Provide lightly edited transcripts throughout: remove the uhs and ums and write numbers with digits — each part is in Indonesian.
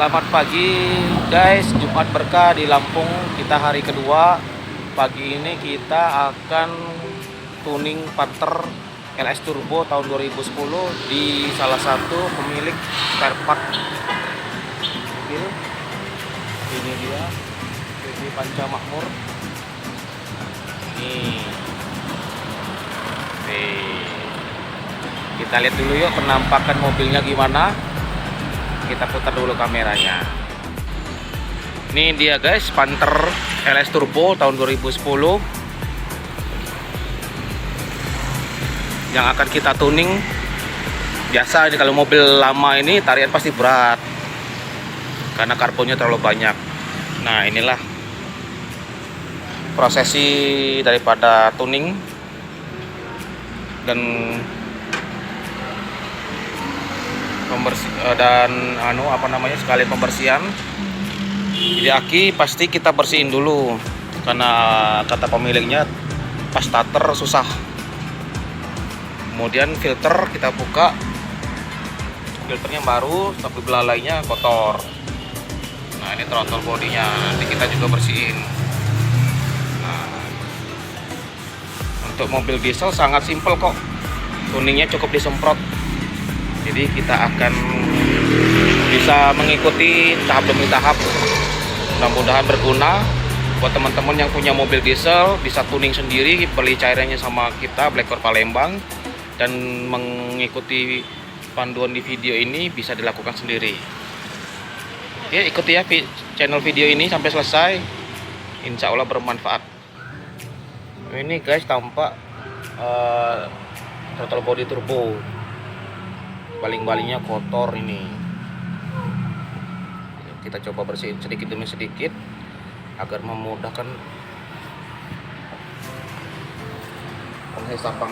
Selamat pagi guys, Jumat berkah di Lampung. Kita hari kedua. Pagi ini kita akan tuning Panther LS Turbo tahun 2010 di salah satu pemilik spare part mobil. Ini dia, PT Panca Makmur. Nih. Kita lihat dulu yuk penampakan mobilnya gimana. Kita putar dulu kameranya. Ini dia guys, Panther LS Turbo tahun 2010 yang akan kita tuning. Biasa ini kalau mobil lama ini tarian pasti berat karena karbonnya terlalu banyak. Nah, inilah prosesi daripada tuning dan sekalian pembersihan. Jadi aki pasti kita bersihin dulu karena kata pemiliknya pas starter susah. Kemudian filter kita buka, filternya baru tapi belalainya kotor. Nah, ini throttle bodinya nanti kita juga bersihin. Nah, untuk mobil diesel sangat simpel kok, tuningnya cukup disemprot. Jadi kita akan bisa mengikuti tahap demi tahap. Mudah-mudahan berguna buat teman-teman yang punya mobil diesel, bisa tuning sendiri, beli cairannya sama kita Blackcore Palembang, dan mengikuti panduan di video ini bisa dilakukan sendiri. Ya, ikuti ya channel video ini sampai selesai, insya Allah bermanfaat. Ini guys tampak throttle body turbo, baling-balingnya kotor ini. Kita coba bersihin sedikit demi sedikit agar memudahkan proses sapang.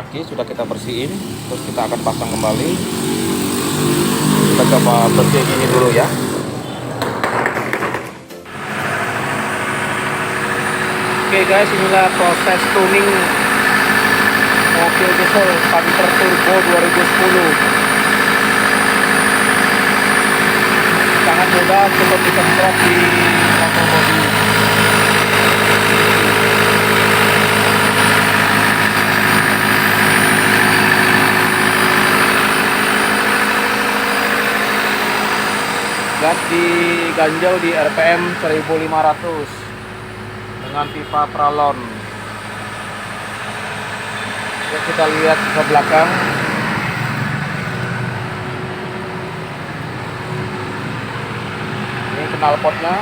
Aki sudah kita bersihin, terus kita akan pasang kembali. Kita coba bersihin ini dulu ya. Oke guys, inilah proses tuning mobil diesel Panther Turbo 2010. Sangat mudah, cukup disemprot di motor bodi. Gas diganjel di RPM 1500 dengan pipa pralon. Oke, kita lihat ke belakang. Ini knalpotnya.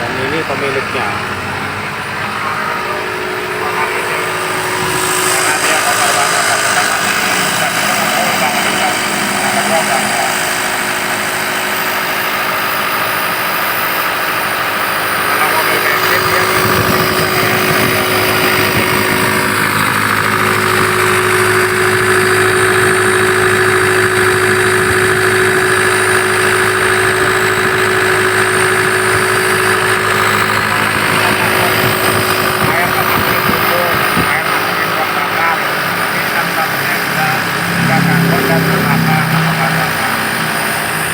Dan ini pemiliknya.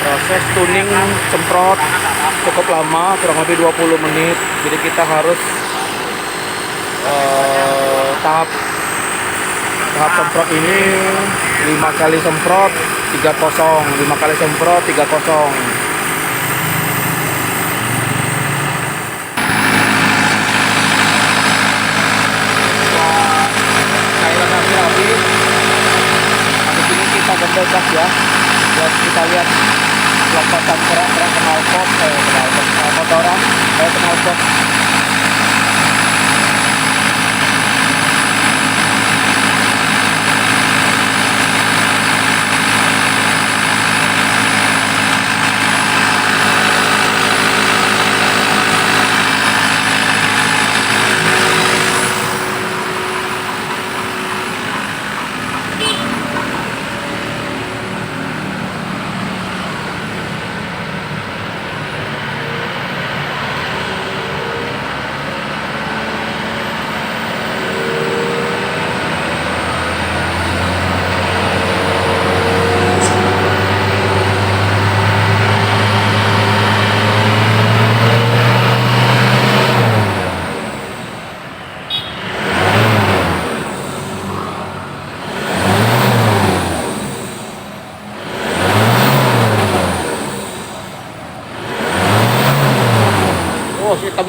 Proses tuning semprot cukup lama, kurang lebih 20 menit. Jadi kita harus tahap semprot ini 5 kali semprot 3-0, 5 kali semprot 3-0. Cairan habis. Habis ini kita gendel gas ya. Buat kita lihat lompatan gerak-gerak knalpot, motoran, knalpot.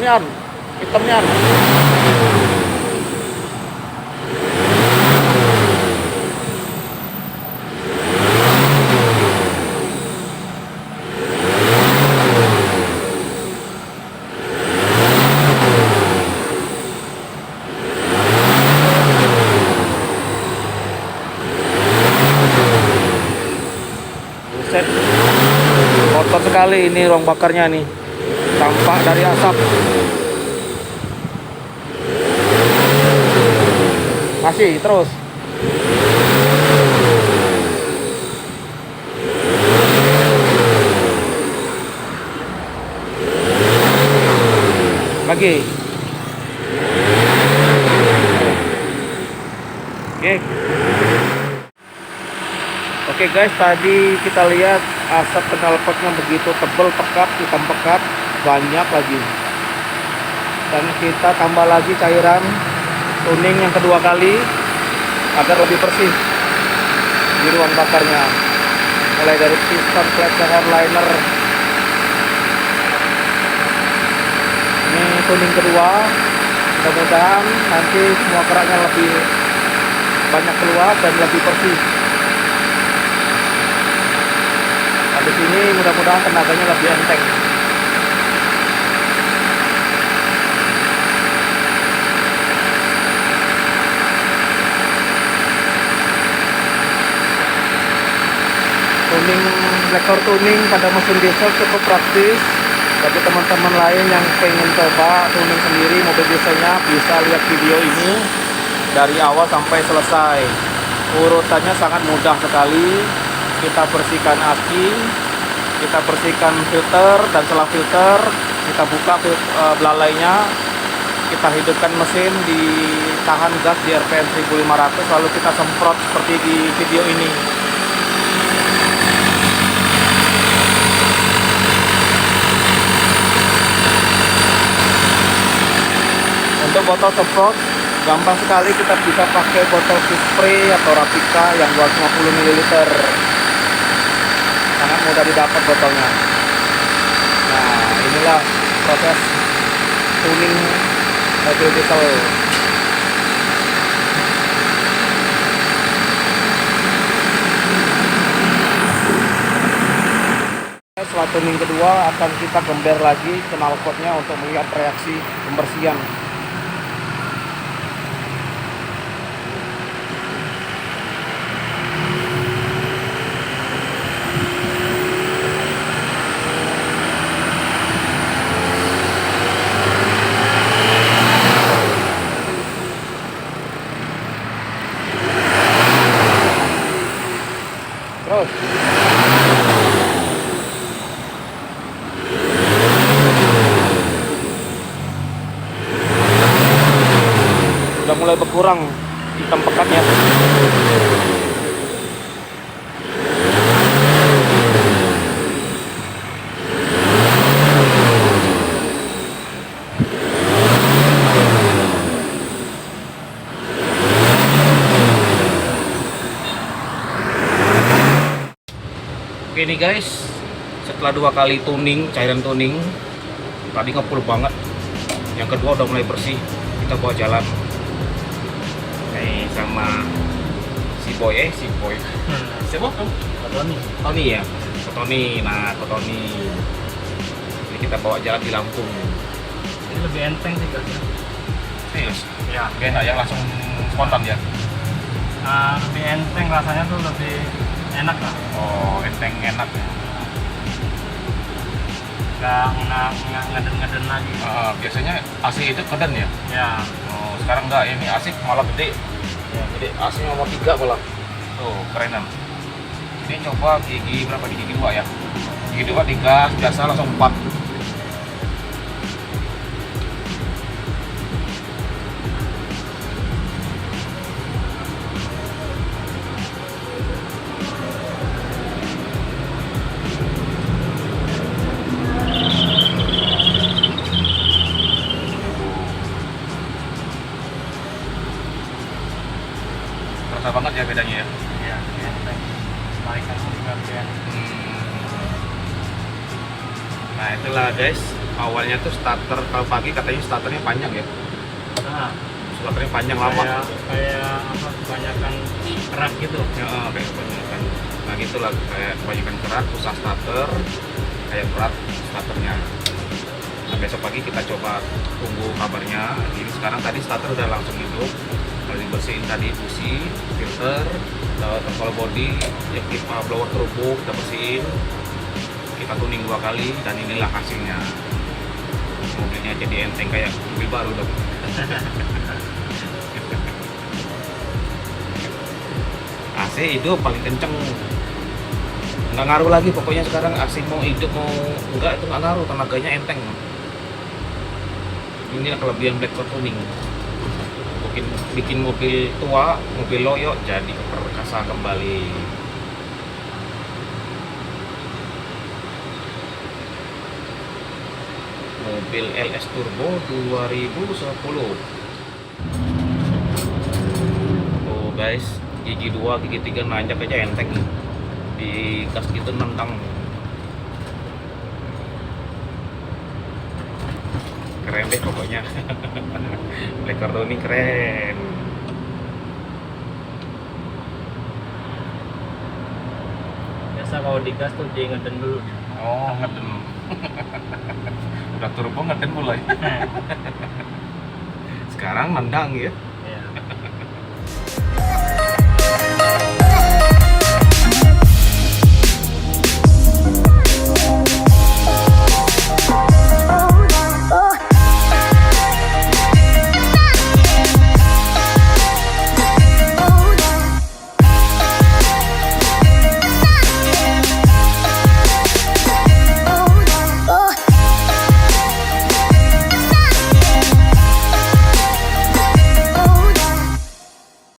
nian, hitam nian. Buset, kotor sekali ini ruang bakarnya nih, tampak dari asap. Masih terus. Lagi. Oke. Oke guys, tadi kita lihat asap knalpotnya begitu tebal, pekat, hitam pekat, banyak lagi. Dan kita tambah lagi cairan tuning yang kedua kali agar lebih bersih di ruang bakarnya, mulai dari piston, flat cover, liner. Ini tuning kedua, mudah-mudahan nanti semua keraknya lebih banyak keluar dan lebih bersih. Habis ini mudah-mudahan tenaganya lebih enteng. Tuning, lekor tuning pada mesin diesel cukup praktis. Bagi teman-teman lain yang pengen coba tuning sendiri mobil dieselnya, bisa lihat video ini dari awal sampai selesai. Urutannya sangat mudah sekali. Kita bersihkan aki, kita bersihkan filter dan selang filter, kita buka belalainya, kita hidupkan mesin, ditahan gas di RPM 1500, lalu kita semprot seperti di video ini. Untuk botol semprot gampang sekali, kita bisa pakai botol spray atau Rapika yang 250 ml. Sangat mudah didapat botolnya. Nah, inilah proses tuning mobil diesel. Setelah tuning kedua akan kita gember lagi knalpotnya untuk melihat reaksi pembersihan. Terus udah mulai berkurang hitam pekatnya. Oke nih guys, setelah 2 kali tuning, cairan tuning, tadi ngepul banget, yang kedua udah mulai bersih, kita bawa jalan. Nih sama si boy, siapa kamu? Tony ya, Tony. Nah, Tony ini kita bawa jalan di Lampung. Ini lebih enteng sih guys. Serius? Ya. Enak ya, langsung spontan ya. Lebih enteng, rasanya tuh lebih enak lah. Oh, enteng enak ya. Nggak ngeden lagi. Biasanya AC itu keden ya? Ya. Oh, sekarang enggak, ini AC malah gede. Ya. Jadi AC nomor 3 malah. Tuh, kerenan. Ini coba gigi berapa? Di gigi 2 ya. Gigi 2 digas biasa langsung 4. Terasa banget ya bedanya ya. Iya, enteng. Tarikan juga lebih enteng. Nah itulah guys, awalnya tuh starter, kalau pagi katanya starternya panjang ya, Nah, starternya panjang lama. kayak apa, kebanyakan kerak gitu. Ya, kayak kebanyakan, nah gitulah, kayak kebanyakan kerat, susah starter, kayak berat starternya. Nah besok pagi kita coba tunggu kabarnya. Jadi sekarang tadi starter udah langsung hidup, kalau dibersihin tadi busi, filter, thermal body, ya kita blower turbo kita bersihin, kita tuning 2 kali, dan inilah hasilnya. Mobilnya jadi enteng kayak mobil baru dong. AC hidup paling kenceng, nggak ngaruh lagi pokoknya sekarang. AC mau hidup mau enggak itu nggak ngaruh, tenaganya enteng. Inilah kelebihan Blackcore tuning, bikin mobil tua, mobil loyo jadi perkasa kembali. Mobil LS Turbo 2010. Oh guys, gigi 2, gigi 3 nanjak aja enteng. Di gas gitu nendang. Keren deh pokoknya. Blackcore tuning keren. Biasa kalau digas tuh dia ngeden dulu. Oh, ngeden. Udah turbo ngeden mulai. Sekarang nendang ya.